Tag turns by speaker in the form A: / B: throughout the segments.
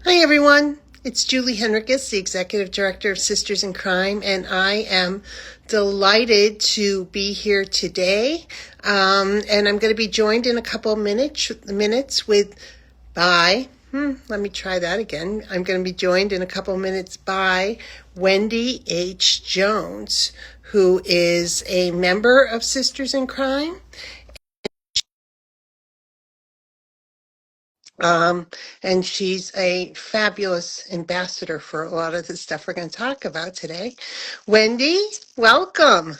A: Hi, everyone. It's Julie Henricus, the Executive Director of Sisters in Crime, and I am delighted to be here today. And I'm going to be joined in a couple of minutes let me try that again. I'm going to be joined in a couple of minutes by Wendy H. Jones, who is a member of Sisters in Crime. And she's a fabulous ambassador for a lot of the stuff we're going to talk about today. Wendy, welcome.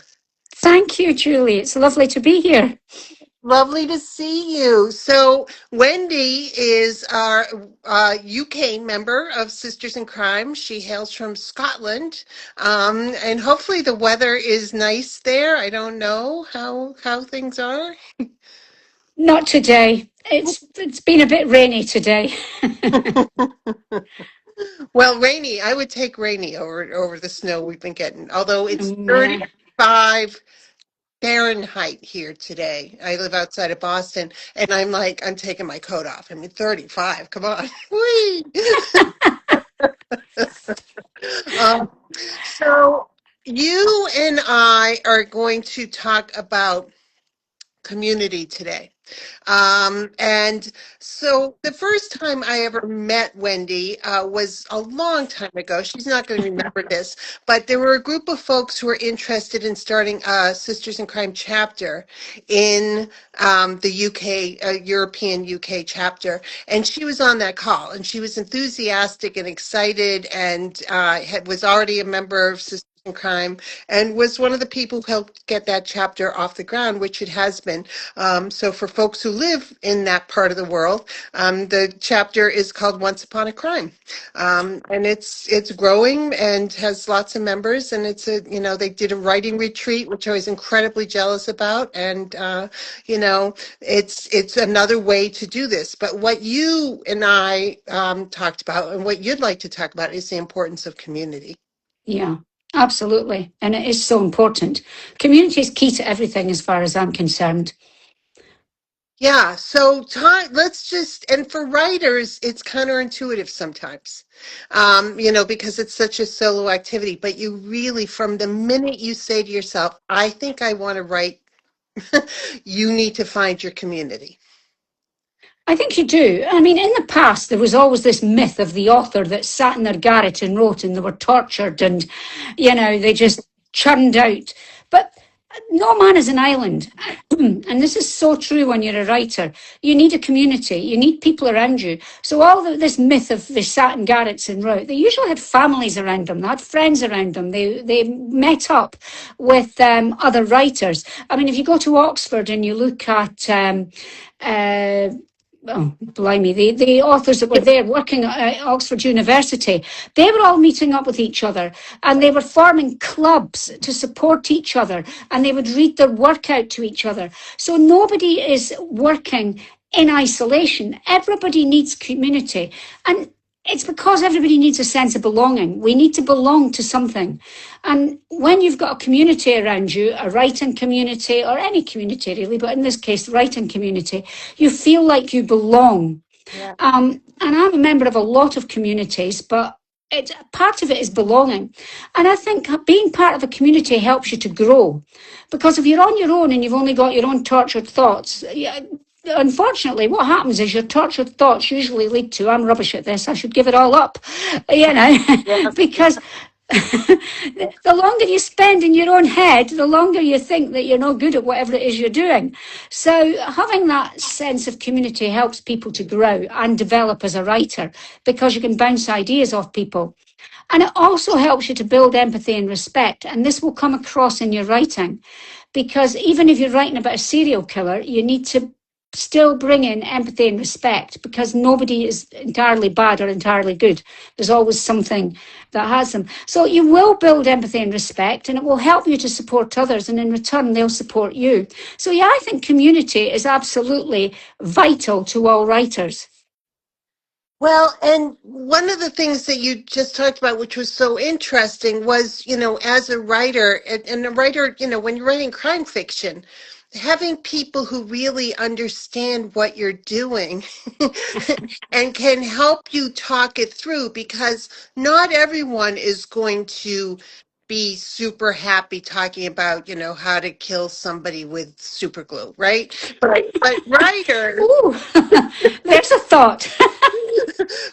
B: Thank you, Julie. It's lovely to be here.
A: Lovely to see you. So, Wendy is our UK member of Sisters in Crime. She hails from Scotland, and hopefully the weather is nice there. I don't know how things are.
B: Not today. It's been a bit rainy today.
A: Well, rainy. I would take rainy over the snow we've been getting. Although it's
B: Yeah.
A: 35 Fahrenheit here today. I live outside of Boston, and I'm taking my coat off. I mean, 35. Come on. Whee! Um, so you and I are going to talk about community today. And so the first time I ever met Wendy was a long time ago. She's not going to remember this, but there were a group of folks who were interested in starting a Sisters in Crime chapter in the UK, European UK chapter. And she was on that call, and she was enthusiastic and excited, and was already a member of Sisters in Crime, and was one of the people who helped get that chapter off the ground, which it has been. So for folks who live in that part of the world, the chapter is called Once Upon a Crime. And it's growing and has lots of members. And they did a writing retreat, which I was incredibly jealous about. And, it's another way to do this. But what you and I talked about and what you'd like to talk about is the importance of community.
B: Yeah, absolutely. And it is so important. Community is key to everything as far as I'm concerned.
A: Yeah, so and for writers, it's counterintuitive sometimes, because it's such a solo activity, but you really, from the minute you say to yourself, I think I want to write, you need to find your community.
B: I think you do. I mean, in the past, there was always this myth of the author that sat in their garret and wrote and they were tortured and, they just churned out. But no man is an island. And this is so true when you're a writer. You need a community. You need people around you. So this myth of they sat in garrets and wrote, they usually had families around them. They had friends around them. They met up with other writers. I mean, if you go to Oxford and you look at oh, blimey, the authors that were there working at Oxford University, they were all meeting up with each other and they were forming clubs to support each other and they would read their work out to each other. So nobody is working in isolation. Everybody needs community. And it's because everybody needs a sense of belonging. We need to belong to something. And when you've got a community around you, a writing community or any community really, but in this case, the writing community, you feel like you belong.
A: Yeah.
B: And I'm a member of a lot of communities, but part of it is belonging. And I think being part of a community helps you to grow. Because if you're on your own and you've only got your own tortured thoughts, unfortunately, what happens is your tortured thoughts usually lead to, I'm rubbish at this, I should give it all up,
A: Yes.
B: because the longer you spend in your own head, the longer you think that you're no good at whatever it is you're doing. So having that sense of community helps people to grow and develop as a writer because you can bounce ideas off people. And it also helps you to build empathy and respect. And this will come across in your writing because even if you're writing about a serial killer, you need to still bring in empathy and respect because nobody is entirely bad or entirely good. There's always something that has them. So you will build empathy and respect and it will help you to support others and in return they'll support you. So yeah, I think community is absolutely vital to all writers.
A: Well, and one of the things that you just talked about, which was so interesting, was, as a writer, and a writer, when you're writing crime fiction, having people who really understand what you're doing and can help you talk it through, because not everyone is going to be super happy talking about, how to kill somebody with super glue, right? But writers,
B: Ooh, there's a thought.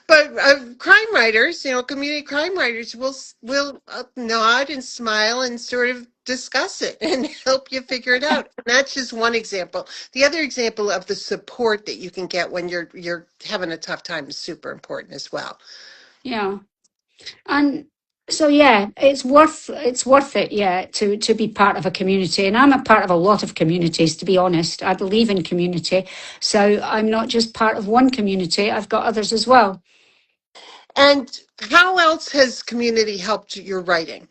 A: but crime writers, community crime writers will nod and smile and sort of discuss it and help you figure it out. And that's just one example. The other example of the support that you can get when you're having a tough time is super important as well.
B: Yeah. And so yeah, it's worth it, yeah, to be part of a community. And I'm a part of a lot of communities, to be honest. I believe in community. So I'm not just part of one community, I've got others as well.
A: And how else has community helped your writing?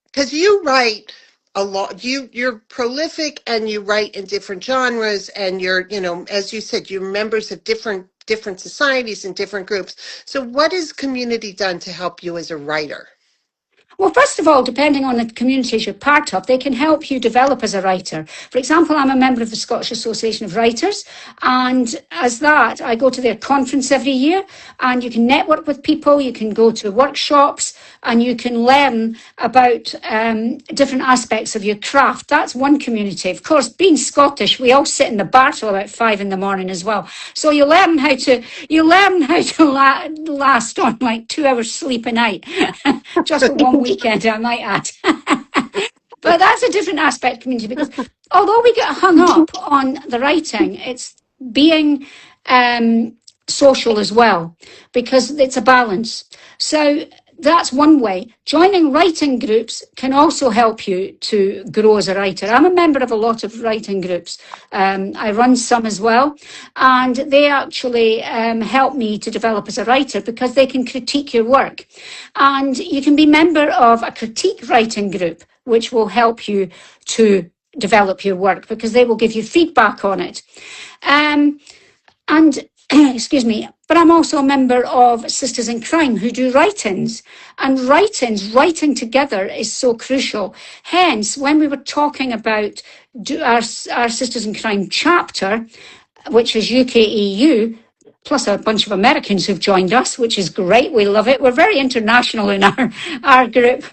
A: Because you write a lot. You're prolific and you write in different genres, and you're, as you said, you're members of different societies and different groups. So what has community done to help you as a writer?
B: Well, first of all, depending on the communities you're part of, they can help you develop as a writer. For example, I'm a member of the Scottish Association of Writers, and as that, I go to their conference every year, and you can network with people, you can go to workshops, and you can learn about different aspects of your craft. That's one community. Of course, being Scottish, we all sit in the bar till about 5 a.m. as well. So you learn how to last on like 2 hours sleep a night, just for one weekend, I might add. But that's a different aspect of community, because although we get hung up on the writing, it's being social as well, because it's a balance. So that's one way. Joining writing groups can also help you to grow as a writer. I'm a member of a lot of writing groups. I run some as well, and they actually help me to develop as a writer, because they can critique your work. And you can be member of a critique writing group, which will help you to develop your work, because they will give you feedback on it. And excuse me, but I'm also a member of Sisters in Crime who do write-ins, and writing together is so crucial. Hence, when we were talking about our Sisters in Crime chapter, which is UK-EU, plus a bunch of Americans who've joined us, which is great. We love it. We're very international in our group.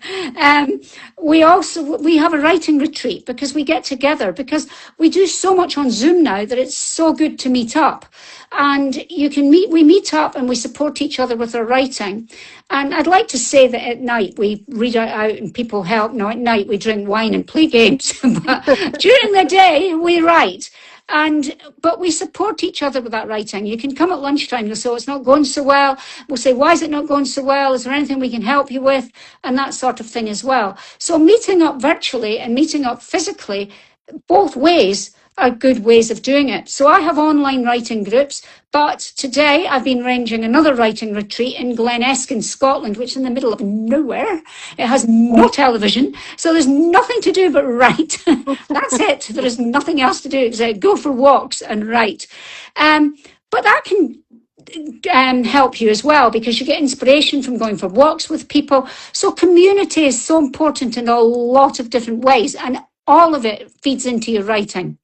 B: We have a writing retreat, because we get together, because we do so much on Zoom now that it's so good to meet up. And we meet up and we support each other with our writing. And I'd like to say that at night we read it out and people help. No, at night we drink wine and play games. But during the day we write. But we support each other with that writing. You can come at lunchtime, you'll say, oh, it's not going so well. We'll say, why is it not going so well? Is there anything we can help you with? And that sort of thing as well. So meeting up virtually and meeting up physically, both ways are good ways of doing it. So I have online writing groups, but today I've been arranging another writing retreat in Glenesk in Scotland, which is in the middle of nowhere. It has no television, so there's nothing to do but write. That's it. There is nothing else to do except go for walks and write. But that can help you as well, because you get inspiration from going for walks with people. So community is so important in a lot of different ways, and all of it feeds into your writing.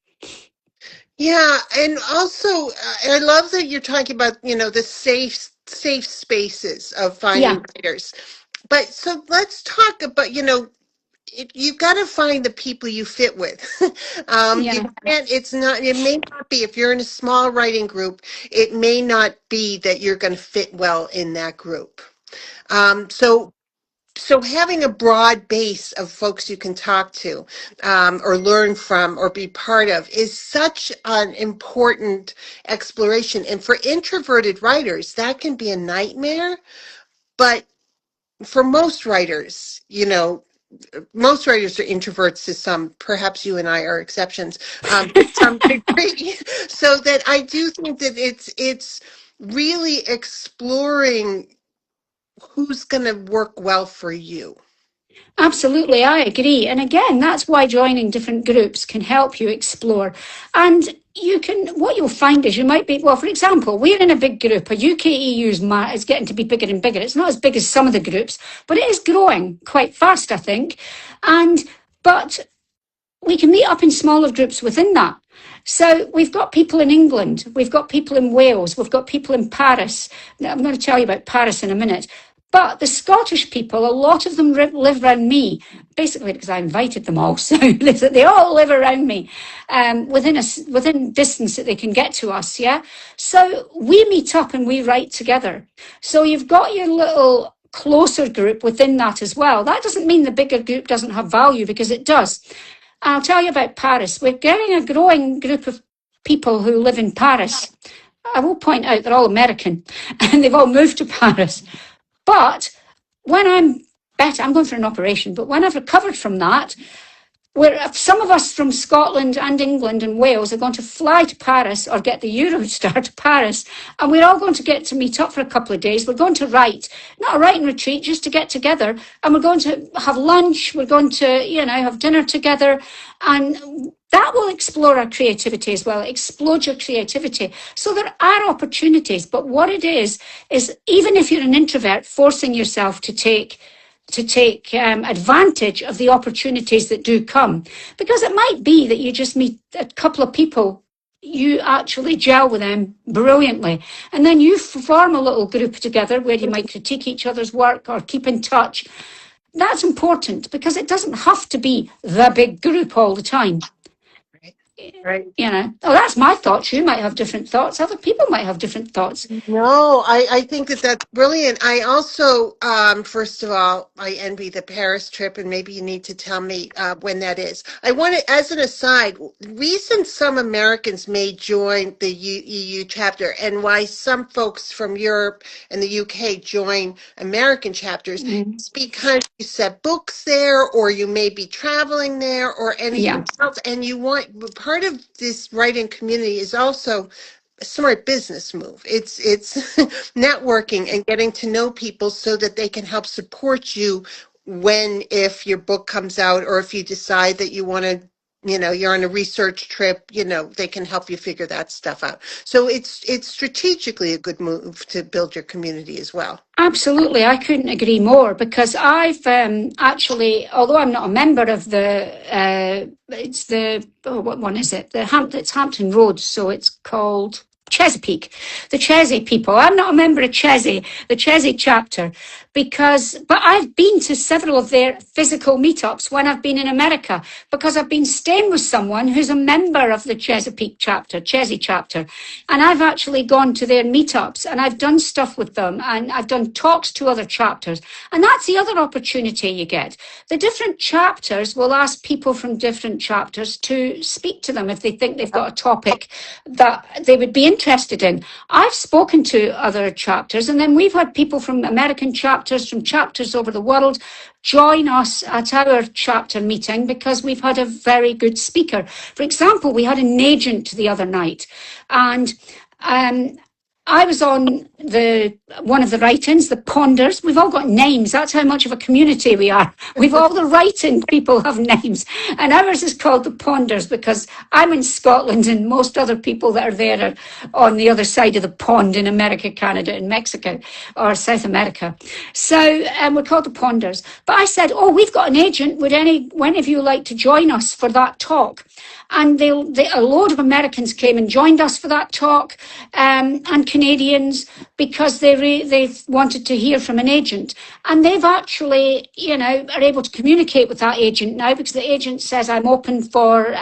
A: Yeah, and also I love that you're talking about, the safe spaces of finding
B: Yeah,
A: writers. But so let's talk about, you've got to find the people you fit with. You
B: yeah.
A: can't, it may not be, if you're in a small writing group, it may not be that you're going to fit well in that group. So having a broad base of folks you can talk to, or learn from or be part of is such an important exploration. And for introverted writers, that can be a nightmare. But for most writers, most writers are introverts to some, perhaps you and I are exceptions, to some degree. So that I do think that it's really exploring who's going to work well for you.
B: Absolutely, I agree. And again, that's why joining different groups can help you explore. And what you'll find is you might be, well, for example, we're in a big group. A UK EU is getting to be bigger and bigger. It's not as big as some of the groups, but it is growing quite fast, I think. But we can meet up in smaller groups within that. So we've got people in England, we've got people in Wales, we've got people in Paris. Now, I'm going to tell you about Paris in a minute. But the Scottish people, a lot of them live around me, basically because I invited them all. So they all live around me within distance that they can get to us. Yeah. So we meet up and we write together. So you've got your little closer group within that as well. That doesn't mean the bigger group doesn't have value, because it does. I'll tell you about Paris. We're getting a growing group of people who live in Paris. I will point out they're all American and they've all moved to Paris. But when I'm better, I'm going for an operation, but when I've recovered from that, some of us from Scotland and England and Wales are going to fly to Paris or get the Eurostar to Paris, and we're all going to get to meet up for a couple of days. We're going to write, not a writing retreat, just to get together, and we're going to have lunch. We're going to, have dinner together, and that will explore our creativity as well, explode your creativity. So there are opportunities, but what it is even if you're an introvert, forcing yourself to take advantage of the opportunities that do come, because it might be that you just meet a couple of people, you actually gel with them brilliantly, and then you form a little group together where you might critique each other's work or keep in touch. That's important, because it doesn't have to be the big group all the time.
A: Right.
B: That's my thoughts. You might have different thoughts. Other people might have different thoughts.
A: No, I think that that's brilliant. I also, first of all, I envy the Paris trip, and maybe you need to tell me when that is. I want to, as an aside, reason some Americans may join the EU chapter and why some folks from Europe and the UK join American chapters is because you set books there, or you may be traveling there, or anything else, and you want, part of this writing community is also a smart business move. It's networking and getting to know people so that they can help support you if your book comes out, or if you decide that you want to, you're on a research trip, they can help you figure that stuff out. So it's strategically a good move to build your community as well.
B: Absolutely, I couldn't agree more, because I've actually, although I'm not a member of what one is it? It's Hampton Roads, so it's called Chesapeake, the Chessie people. I'm not a member of Chessie, the Chessie chapter, but I've been to several of their physical meetups when I've been in America, because I've been staying with someone who's a member of the Chesapeake chapter, Chessie chapter, and I've actually gone to their meetups and I've done stuff with them, and I've done talks to other chapters. And that's the other opportunity you get. The different chapters will ask people from different chapters to speak to them if they think they've got a topic that they would be interested in. I've spoken to other chapters, and then we've had people from American chapters, from chapters over the world, join us at our chapter meeting because we've had a very good speaker. For example, we had an agent the other night, and I was on one of the write-ins, the Ponders. We've all got names. That's how much of a community we are. We've all the write-in people have names. And ours is called the Ponders because I'm in Scotland and most other people that are there are on the other side of the pond in America, Canada and Mexico or South America. So we're called the Ponders. But I said, we've got an agent. Would one of you like to join us for that talk? And a load of Americans came and joined us for that talk, and Canadians, because they wanted to hear from an agent. And they've actually, are able to communicate with that agent now, because the agent says, I'm open for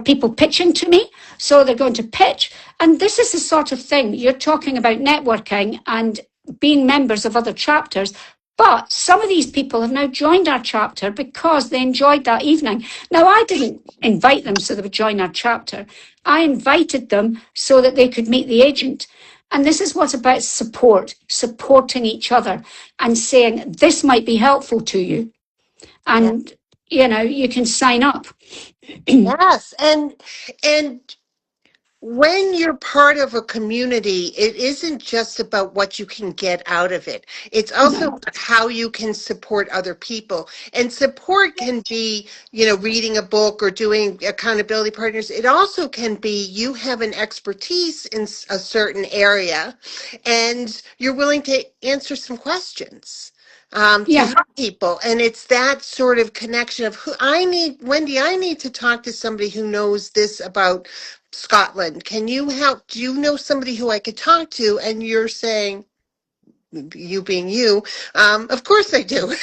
B: people pitching to me. So they're going to pitch. And this is the sort of thing you're talking about, networking and being members of other chapters. But some of these people have now joined our chapter because they enjoyed that evening. Now, I didn't invite them so they would join our chapter. I invited them so that they could meet the agent. And this is what's about supporting each other and saying, this might be helpful to you. And, you can sign up.
A: Yes. And when you're part of a community, it isn't just about what you can get out of it. It's also how you can support other people. And support can be, reading a book or doing accountability partners. It also can be you have an expertise in a certain area and you're willing to answer some questions. to
B: Yeah.
A: help people. And it's that sort of connection of who I need, Wendy, I need to talk to somebody who knows this about Scotland. Can you help? Do you know somebody who I could talk to? And you're saying, you being you, of course I do.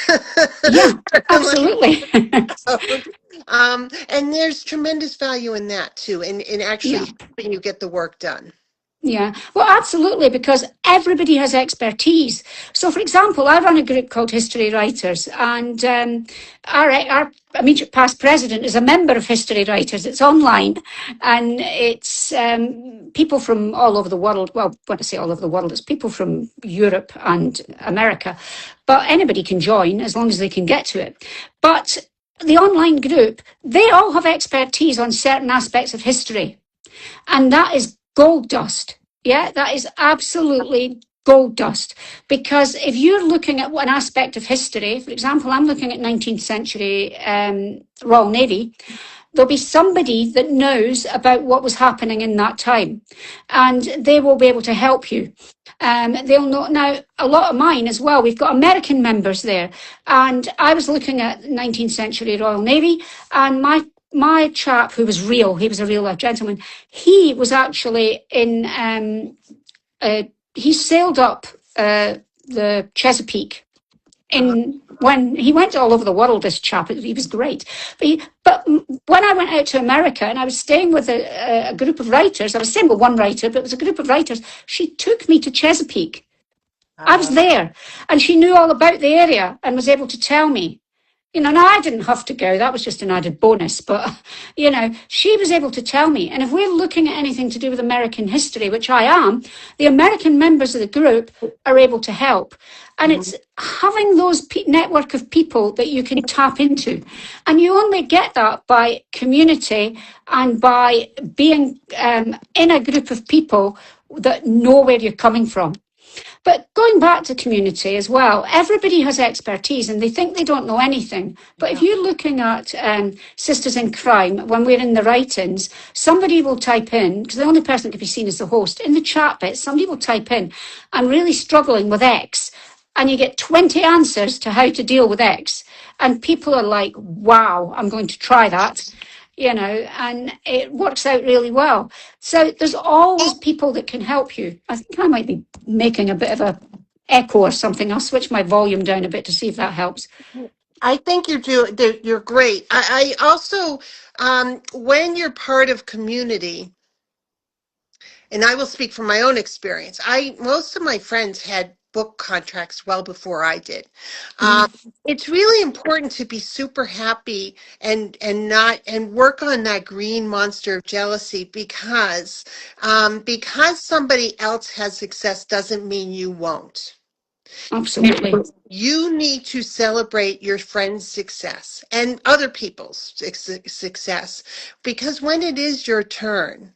B: Yeah, absolutely.
A: And there's tremendous value in that too, in actually
B: Yeah.
A: helping you get the work done.
B: Yeah, well, absolutely, because everybody has expertise. So, for example, I run a group called History Writers, and our immediate past president is a member of History Writers. It's online, and it's people from all over the world. Well, when I say all over the world, it's people from Europe and America, but anybody can join as long as they can get to it. But the online group, they all have expertise on certain aspects of history. And that is gold dust. Yeah, that is absolutely gold dust. Because if you're looking at one aspect of history, for example, I'm looking at 19th century Royal Navy, there'll be somebody that knows about what was happening in that time, and they will be able to help you. They'll know now a lot of mine as well. We've got American members there, and I was looking at 19th century Royal Navy, and my chap who was real, he was a real life gentleman. He was actually in. He sailed up the Chesapeake
A: Uh,
B: in when he went all over the world. This chap, he was great. But when I went out to America and I was staying with a group of writers, I was staying with one writer, but it was a group of writers. She took me to Chesapeake. I was
A: uh,
B: there, and she knew all about the area and was able to tell me. And I didn't have to go. That was just an added bonus. But, she was able to tell me. And if we're looking at anything to do with American history, which I am, the American members of the group are able to help. And it's having those network of people that you can tap into. And you only get that by community and by being in a group of people that know where you're coming from. But going back to community as well, everybody has expertise and they think they don't know anything. But if
A: yeah.
B: you're looking at Sisters in Crime, when we're in the write-ins, somebody will type in, because the only person that can be seen is the host, in the chat bit, somebody will type in, I'm really struggling with X. And you get 20 answers to how to deal with X. And people are like, wow, I'm going to try that. And it works out really well. So there's always people that can help you. I think I might be making a bit of a echo or something. I'll switch my volume down a bit to see if that helps.
A: I think you're great. I also, when you're part of community, and I will speak from my own experience. Most of my friends had book contracts well before I did.
B: Mm,
A: It's really important to be super happy and work on that green monster of jealousy because somebody else has success doesn't mean you won't.
B: absolutely.
A: You need to celebrate your friend's success and other people's success because when it is your turn,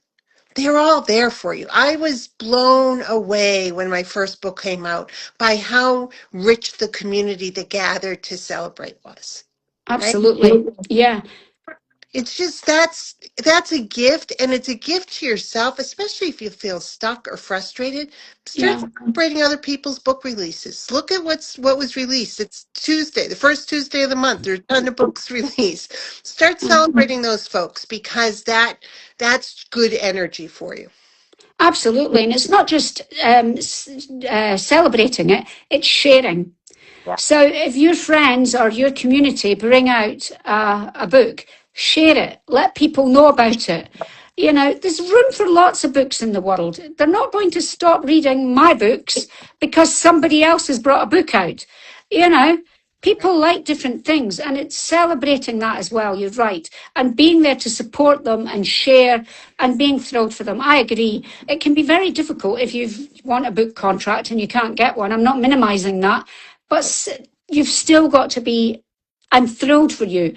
A: they're all there for you. I was blown away when my first book came out by how rich the community that gathered to celebrate was. Right?
B: Absolutely. Yeah.
A: It's just that's a gift, and it's a gift to yourself, especially if you feel stuck or frustrated. Start
B: Yeah.
A: celebrating other people's book releases. Look at what was released. It's Tuesday, the first Tuesday of the month. There's a ton of books released. Start
B: Mm.
A: celebrating those folks because that's good energy for you.
B: Absolutely. And it's not just celebrating it, it's sharing.
A: Yeah.
B: So if your friends or your community bring out a book, share it. Let people know about it. There's room for lots of books in the world. They're not going to stop reading my books because somebody else has brought a book out. You know, People like different things, and it's celebrating that as well. You're right. And being there to support them and share and being thrilled for them. I agree. It can be very difficult if you want a book contract and you can't get one. I'm not minimizing that, but you've still got to be. I'm thrilled for you.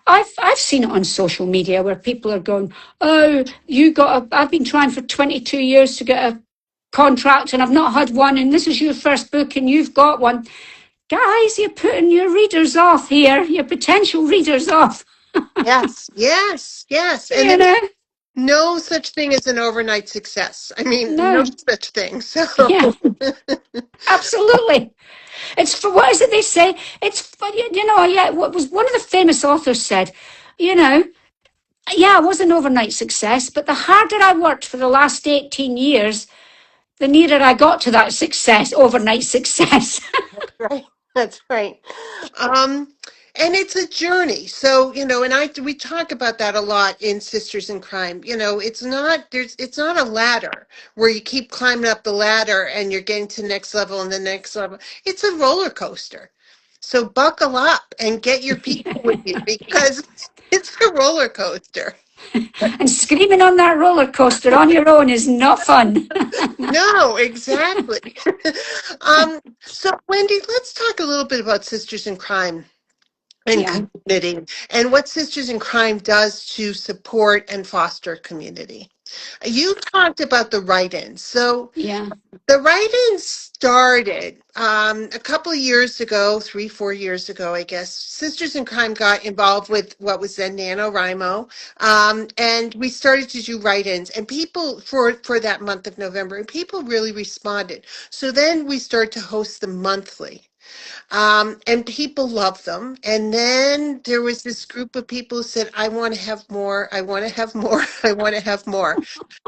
B: I've seen it on social media where people are going, "Oh, I've been trying for 22 years to get a contract and I've not had one, and this is your first book and you've got one." Guys, you're putting your readers off here, your potential readers off.
A: Yes, yes, yes. And
B: You
A: there's
B: know?
A: no such thing as an overnight success. I mean, no
B: No.
A: such thing. So,
B: Yeah, absolutely. It's for, what is it they say? It's for, yeah, what was one of the famous authors said, you know, yeah, I was an overnight success, but the harder I worked for the last 18 years, the nearer I got to that success, overnight success.
A: Right. That's right. Um, and it's a journey. So, and we talk about that a lot in Sisters in Crime. It's not a ladder where you keep climbing up the ladder and you're getting to the next level and the next level. It's a roller coaster. So buckle up and get your people with you because it's a roller coaster.
B: And screaming on that roller coaster on your own is not fun.
A: No, exactly. So Wendy, let's talk a little bit about Sisters in Crime and
B: Yeah,
A: community and what Sisters in Crime does to support and foster community. You talked about the write-ins. So
B: yeah.
A: the write-ins started a couple of years ago, 3, 4 years ago, I guess. Sisters in Crime got involved with what was then NaNoWriMo, and we started to do write-ins. And people, for that month of November, and people really responded. So then we started to host them monthly. And people love them. And then there was this group of people who said, I want to have more. I want to have more. I want to have more.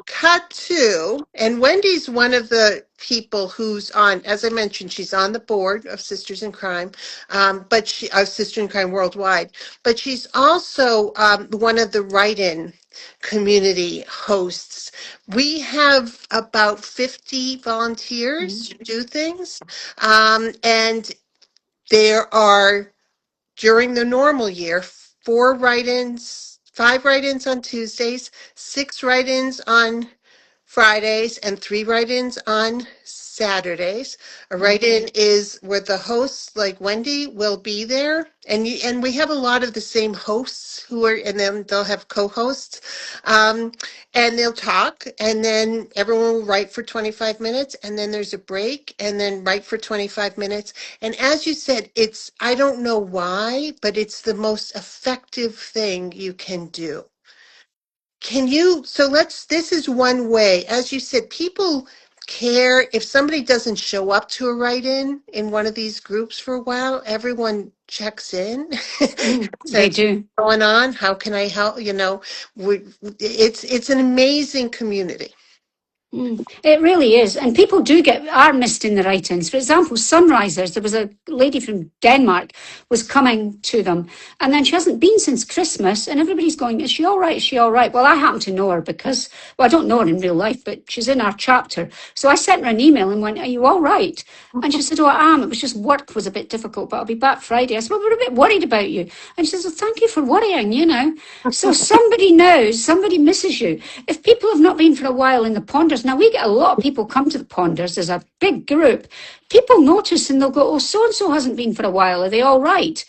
A: Cut to, and Wendy's one of the people who's on, as I mentioned, she's on the board of Sisters in Crime, but she, of Sisters in Crime Worldwide, but she's also one of the write-in community hosts. We have about 50 volunteers
B: Mm.
A: to do things, and there are, during the normal year, 4 write-ins, 5 write-ins on Tuesdays, 6 write-ins on Fridays, and 3 write-ins on Saturdays. A write-in is where the hosts, like Wendy, will be there, and we have a lot of the same hosts who are, and then they'll have co-hosts, um, and they'll talk, and then everyone will write for 25 minutes, and then there's a break, and then write for 25 minutes. And as you said, I don't know why, but it's the most effective thing you can do. This is one way. As you said, people care if somebody doesn't show up to a write-in one of these groups for a while, everyone checks in,
B: They
A: says,
B: do.
A: what's going on? How can I help? It's an amazing community.
B: It really is. And people are missed in the write-ins. For example, Sunrisers, there was a lady from Denmark was coming to them. And then she hasn't been since Christmas. And everybody's going, is she all right? Is she all right? Well, I happen to know her because, well, I don't know her in real life, but she's in our chapter. So I sent her an email and went, are you all right? And she said, oh, I am. It was just work was a bit difficult, but I'll be back Friday. I said, well, we're a bit worried about you. And she says, well, thank you for worrying. So somebody knows, somebody misses you. If people have not been for a while in the ponders, now we get a lot of people come to the ponders, there's a big group. People notice and they'll go, oh, so-and-so hasn't been for a while. Are they all right?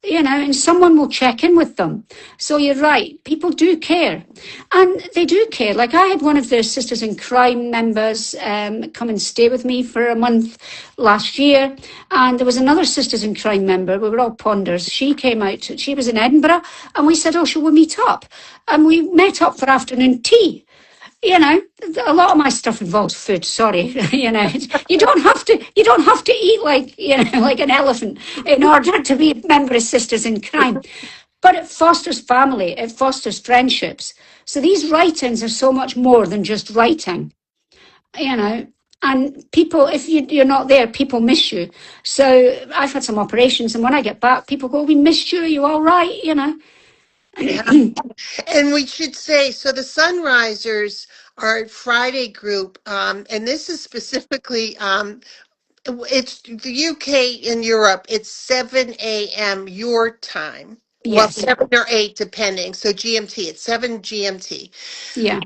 B: And someone will check in with them. So you're right. People do care. And they do care. Like I had one of the Sisters in Crime members come and stay with me for a month last year. And there was another Sisters in Crime member. We were all ponders. She came out. She was in Edinburgh. And we said, oh, shall we meet up? And we met up for afternoon tea. A lot of my stuff involves food. Sorry, you don't have to eat like like an elephant in order to be a member of Sisters in Crime. But it fosters family. It fosters friendships. So these write-ins are so much more than just writing. You know, and people, if you're not there, people miss you. So I've had some operations, and when I get back, people go, "We missed you. Are you all right?"
A: Yeah. And we should say, so the Sunrisers are a Friday group, and this is specifically, it's the UK in Europe, it's 7 a.m. your time. Well,
B: Yes.
A: 7 or 8, depending. So GMT, it's 7 GMT.
B: Yeah.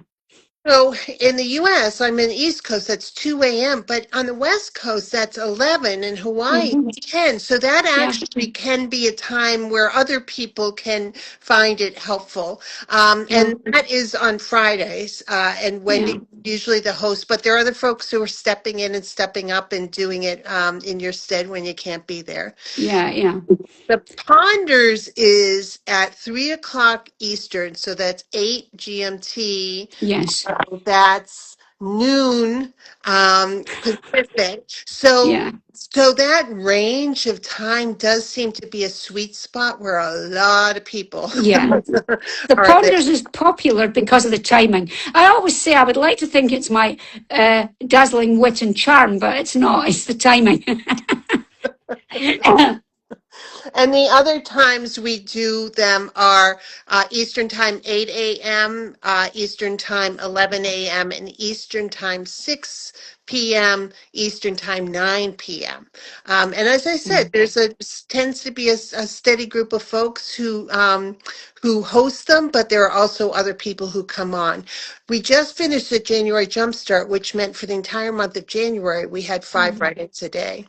A: So in the US, I'm in the East Coast, that's 2 a.m. But on the West Coast, that's 11. In Hawaii,
B: Hmm.
A: it's 10. So that
B: Yeah.
A: actually can be a time where other people can find it helpful.
B: Yeah.
A: And that is on Fridays. And
B: Yeah.
A: Wendy, usually the host, but there are other folks who are stepping in and stepping up and doing it in your stead when you can't be there.
B: Yeah. Yeah.
A: The Ponders is at 3 o'clock Eastern, so that's 8 GMT.
B: Yes.
A: That's noon Pacific. So
B: Yeah.
A: so that range of time does seem to be a sweet spot where a lot of people
B: Yeah. The
A: are there.
B: Ponders is popular because of the timing. I always say I would like to think it's my dazzling wit and charm, but it's not. It's the timing.
A: And the other times we do them are Eastern Time 8 a.m., Eastern Time 11 a.m., and Eastern Time 6 p.m., Eastern Time 9 p.m. And as I said, tends to be a steady group of folks who host them, but there are also other people who come on. We just finished the January Jumpstart, which meant for the entire month of January, we had 5 write-ins a day.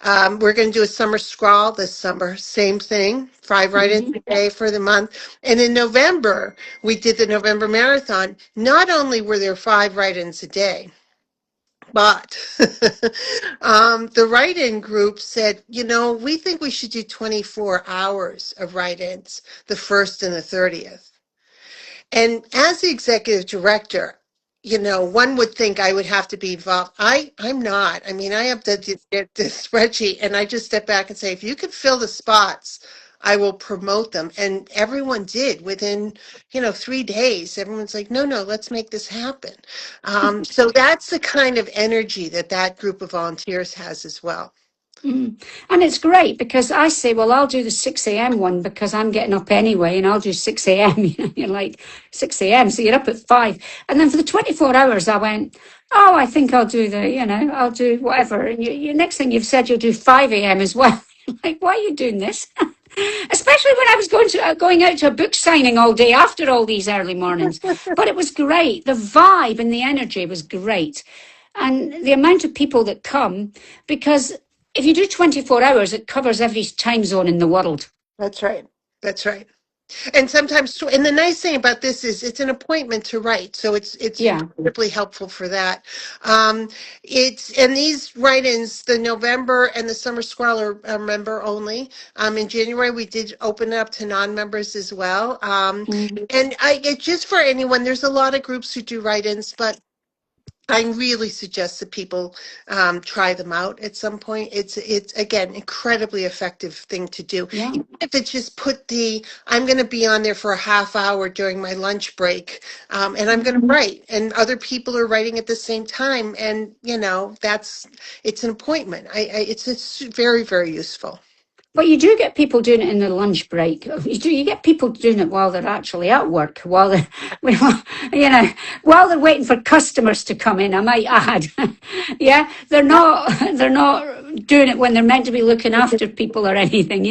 A: We're going to do a summer scrawl this summer. Same thing, 5 write-ins a day for the month. And in November, we did the November Marathon. Not only were there 5 write-ins a day, but the write-in group said, we think we should do 24 hours of write-ins, the 1st and the 30th. And as the executive director, one would think I would have to be involved. I'm not. I mean, I have to get this spreadsheet, and I just step back and say, if you can fill the spots, I will promote them. And everyone did within, 3 days. Everyone's like, no, let's make this happen. So that's the kind of energy that group of volunteers has as well.
B: Mm. And it's great because I say, well, I'll do the 6 a.m. one because I'm getting up anyway and I'll do 6 a.m. You're like 6 a.m. So you're up at 5. And then for the 24 hours, I went, oh, I think I'll do I'll do whatever. And you next thing you've said, you'll do 5 a.m. as well. Like, why are you doing this? Especially when I was going out to a book signing all day after all these early mornings. But it was great. The vibe and the energy was great. And the amount of people that come, because if you do 24 hours, it covers every time zone in the world.
A: That's right. That's right. And sometimes, and the nice thing about this is it's an appointment to write, so it's
B: Yeah.
A: incredibly helpful for that. And these write-ins, the November and the Summer Scroll are member only. In January we did open it up to non-members as well.
B: Mm.
A: And just for anyone, there's a lot of groups who do write-ins, but I really suggest that people try them out at some point. It's again incredibly effective thing to do.
B: Yeah.
A: Even if it's just I'm going to be on there for a half hour during my lunch break, and I'm going to write, and other people are writing at the same time, and it's an appointment. It's very, very useful.
B: But you do get people doing it in their lunch break. You get people doing it while they're actually at work, while they're, while they're waiting for customers to come in. I might add, yeah, they're not doing it when they're meant to be looking after people or anything.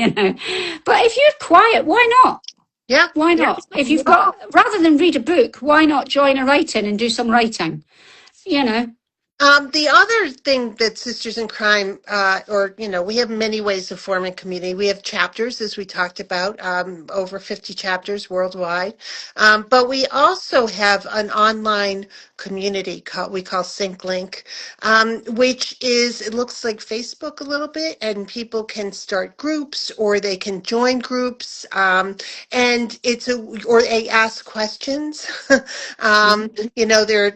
B: But if you're quiet, why not?
A: Yeah.
B: Why not? If you've got, rather than read a book, why not join a write-in and do some writing?
A: The other thing that Sisters in Crime, we have many ways of forming community. We have chapters, as we talked about, over 50 chapters worldwide. But we also have an online community we call SinC Link, which it looks like Facebook a little bit, and people can start groups or they can join groups, and or they ask questions.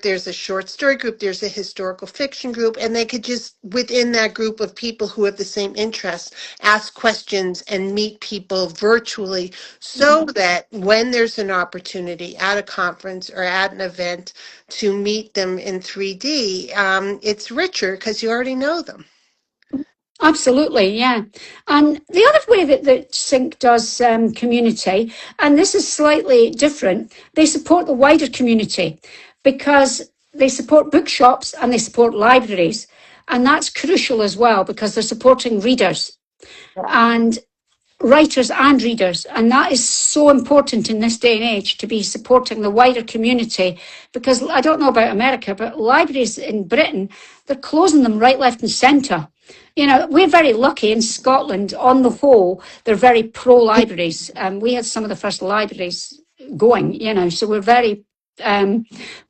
A: There's a short story group, there's a historical fiction group, and they could just, within that group of people who have the same interests, ask questions and meet people virtually so that when there's an opportunity at a conference or at an event to meet them in 3D, it's richer because you already know them.
B: Absolutely, yeah. And the other way that SinC does community, and this is slightly different, they support the wider community because they support bookshops and they support libraries. And that's crucial as well because they're supporting readers and writers and readers. And that is so important in this day and age to be supporting the wider community because I don't know about America, but libraries in Britain, they're closing them right, left and centre. We're very lucky in Scotland. On the whole, they're very pro-libraries. We had some of the first libraries going, so we're very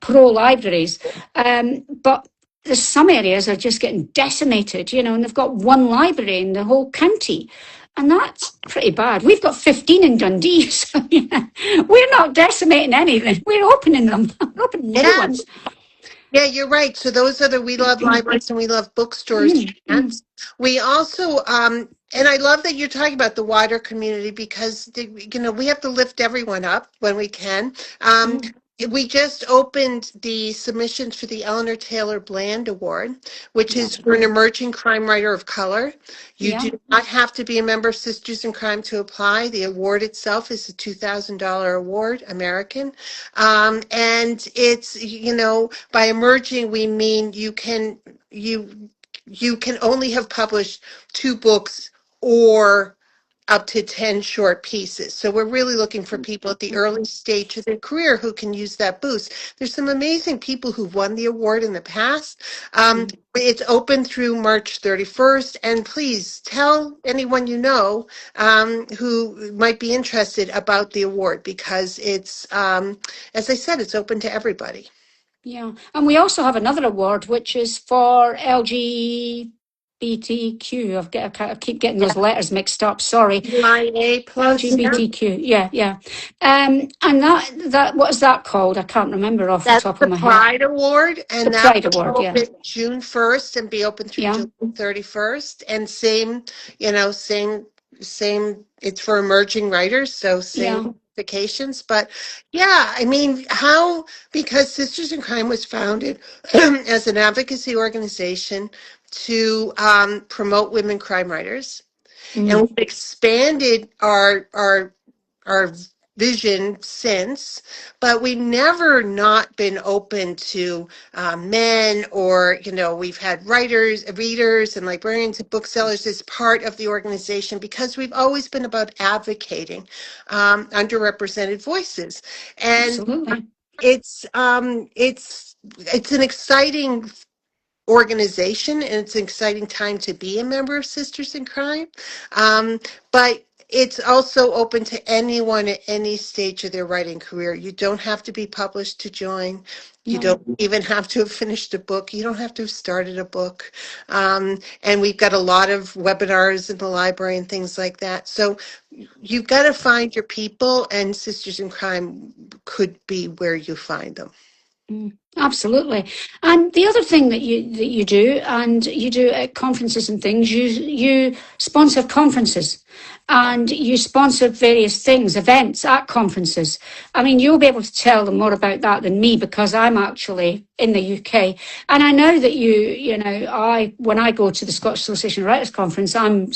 B: pro-libraries. But there's some areas are just getting decimated, and they've got one library in the whole county. And that's pretty bad. We've got 15 in Dundee, so we're not decimating anything. We're opening them. We're opening new ones.
A: Yeah, you're right. So those are the We Love Libraries and We Love Bookstores grants. We also, and I love that you're talking about the wider community because, we have to lift everyone up when we can. We just opened the submissions for the Eleanor Taylor Bland Award, which
B: Yeah,
A: is for an emerging crime writer of color. You
B: yeah,
A: do not have to be a member of Sisters in Crime to apply. The award itself is a $2,000 award, American. And it's, by emerging, we mean you can only have published 2 books or up to 10 short pieces. So we're really looking for people at the early stage of their career who can use that boost. There's some amazing people who've won the award in the past. It's open through March 31st. And please tell anyone you know who might be interested about the award because it's, as I said, it's open to everybody.
B: yeah. And we also have another award, which is for LGBTQ. I keep getting those letters mixed up. Sorry.
A: IA plus. Yeah.
B: LGBTQ. Yeah, yeah. And that what is that called? I can't remember off the
A: That's
B: top
A: the
B: of my head.
A: Pride Award,
B: The
A: and that
B: Pride Award.
A: will
B: Yeah,
A: open June 1st and be open through
B: yeah,
A: July 31st. And same, it's for emerging writers, so same
B: yeah.
A: qualifications. But yeah, I mean, because Sisters in Crime was founded as an advocacy organization to promote women crime writers. And
B: Mm.
A: we've expanded our vision since, but we've never not been open to men, or we've had readers and librarians and booksellers as part of the organization because we've always been about advocating underrepresented voices. And
B: Absolutely.
A: it's an exciting organization, and it's an exciting time to be a member of Sisters in Crime. But it's also open to anyone at any stage of their writing career. You don't have to be published to join. You
B: No.
A: don't even have to have finished a book. You don't have to have started a book. And we've got a lot of webinars in the library and things like that. So you've got to find your people, and Sisters in Crime could be where you find them.
B: Absolutely. And the other thing that you do, and you do at conferences and things, you sponsor conferences, and you sponsor various things, events at conferences. I mean, you'll be able to tell them more about that than me because I'm actually in the UK, and I know that when I go to the Scottish Association of Writers Conference, I'm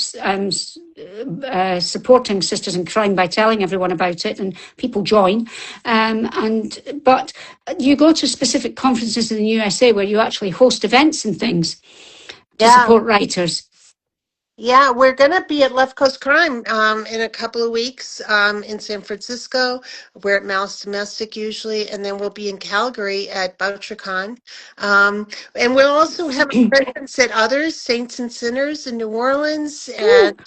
B: supporting Sisters in Crime by telling everyone about it, and people join. But you go to specific conferences in the USA where you actually host events and things to
A: Yeah.
B: support writers.
A: Yeah, we're going to be at Left Coast Crime in a couple of weeks in San Francisco. We're at Mouse Domestic usually, and then we'll be in Calgary at BoucherCon. And we'll also have a presence at others, Saints and Sinners in New Orleans, and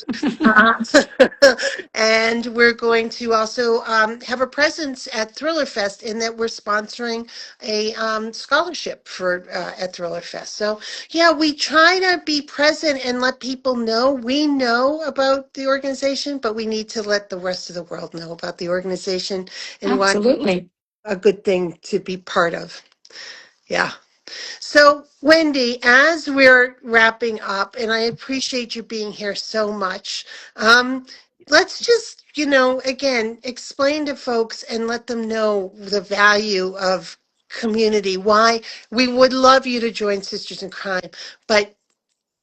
A: and we're going to also have a presence at Thriller Fest in that we're sponsoring a scholarship for at Thriller Fest. So yeah, we try to be present and let people know we know about the organization, but we need to let the rest of the world know about the organization and why it's
B: Absolutely.
A: a good thing to be part of. Yeah. So, Wendy, as we're wrapping up, and I appreciate you being here so much, let's just, again, explain to folks and let them know the value of community, why we would love you to join Sisters in Crime, but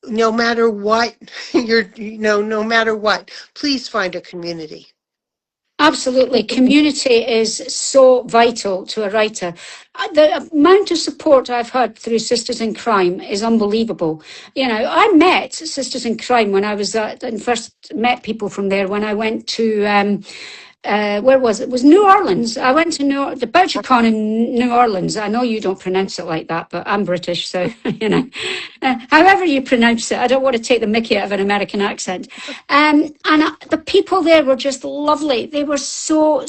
A: no matter what no matter what, please find a community.
B: Absolutely. Community is so vital to a writer. The amount of support I've had through Sisters in Crime is unbelievable. I met Sisters in Crime when I was and first met people from there when I went to where was it? It was New Orleans. I went to the BoucherCon in New Orleans. I know you don't pronounce it like that, but I'm British, so however you pronounce it, I don't want to take the mickey out of an American accent. The people there were just lovely. They were so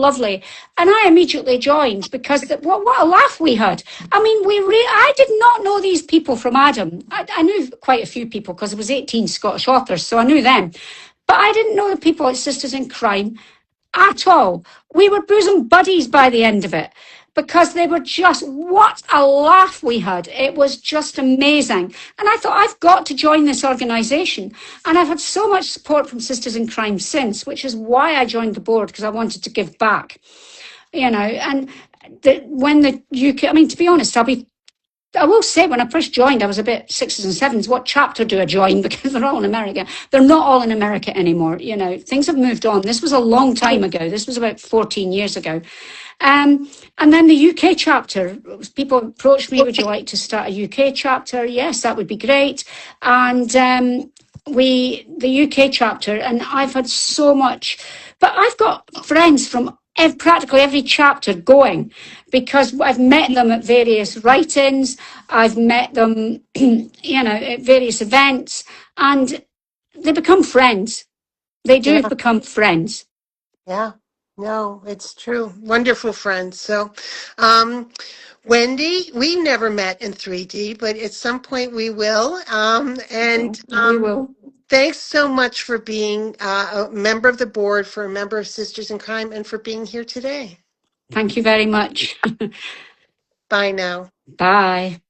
B: lovely, and I immediately joined because what a laugh we had. I mean, I did not know these people from Adam. I knew quite a few people because there was 18 Scottish authors, so I knew them. But I didn't know the people at Sisters in Crime at all. We were bosom buddies by the end of it because they were just, what a laugh we had. It was just amazing. And I thought, I've got to join this organisation. And I've had so much support from Sisters in Crime since, which is why I joined the board, because I wanted to give back, you know. And when the UK, I mean, to be honest, I will say, when I first joined, I was a bit sixes and sevens. What chapter do I join? Because they're all in America. They're not all in America anymore. You know, things have moved on. This was a long time ago. This was about 14 years ago. And then the UK chapter, people approached me, would you like to start a UK chapter? Yes, that would be great. And the UK chapter, and I've had so much, but I've got friends from practically every chapter going, because I've met them at various write-ins, I've met them, you know, at various events, and they become friends. They do
A: Yeah.
B: become friends.
A: Yeah. No, it's true. Wonderful friends. So, Wendy, we never met in 3D, but at some point we will.
B: We will.
A: Thanks so much for being a member of the board, for a member of Sisters in Crime, and for being here today.
B: Thank you very much.
A: Bye now.
B: Bye.